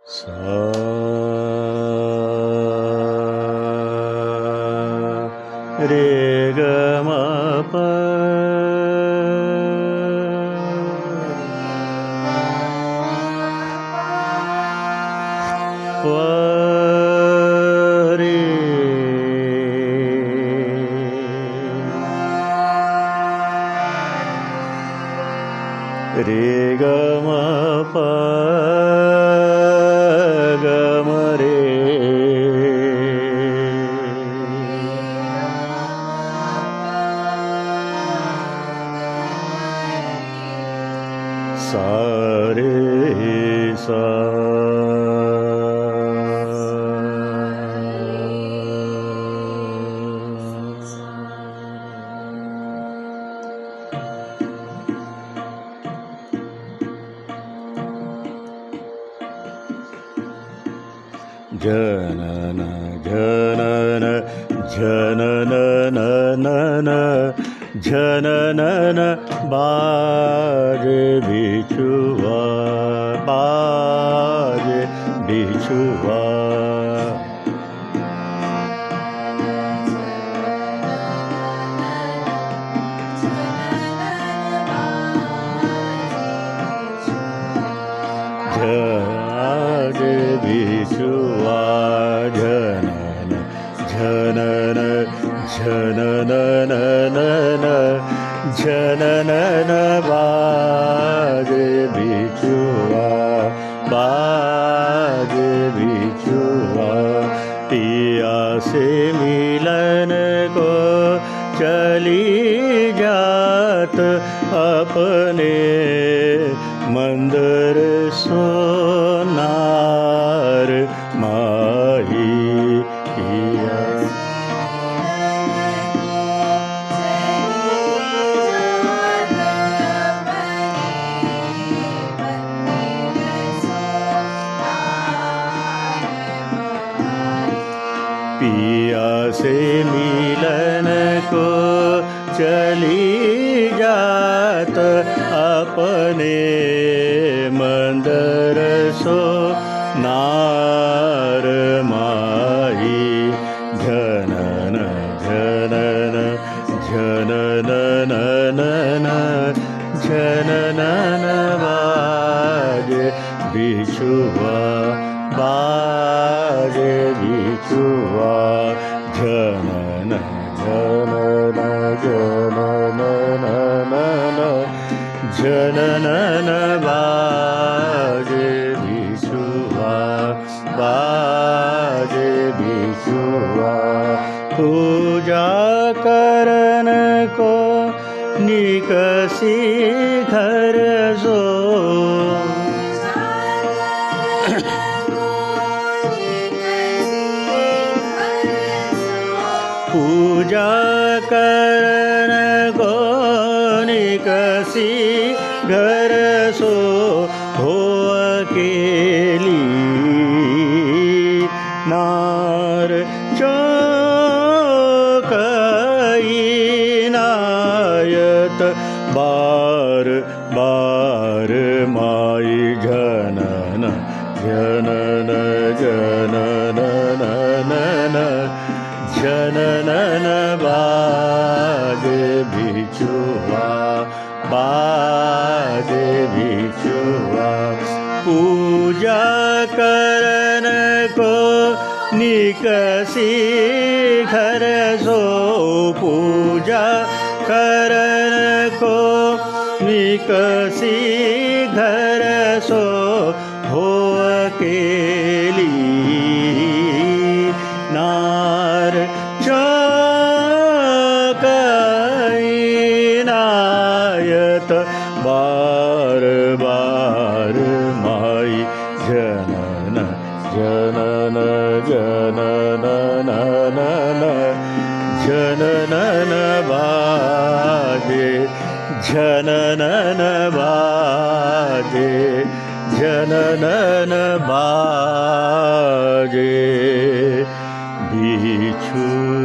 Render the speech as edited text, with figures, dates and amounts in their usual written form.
सा रे ग म प प रे रे ग म प ग म रे सा रे सा जनन जनन जनन नन जनन बाजे बिछुआ बाजे बिछुआ बाजे बिछुआ जनन जनन जनन नन जनन बाजे बिछुआ बाजे बिछुआ पिया से मिलन को चली जात अपने मंदिर सोनार माही पिया पिया से मिलन को चली जात अपने मंदिर सोनार माही जनन जनन जनन नन जनन बाजे बिछुआ बाजे बिछुआ जनन जनन जनन नन जनन बाजे बिछुआ बाजे बिछुआ पूजा करन को निकसी घर जो पूजा करन को निकसी घर सो हो अकेली नार चौकई नायत बार बार माई जनन जनन जनन नन जनन बाजे बिछुआ बाजे बिछुआ पूजा करन को निकसी घर सो पूजा करन को निकसी घर सो हो अकेली नार चौकई नायत बार बार माई जनन जनन जनन नन जनन बाजे जनन बाजे जनन बाजे बिछुआ।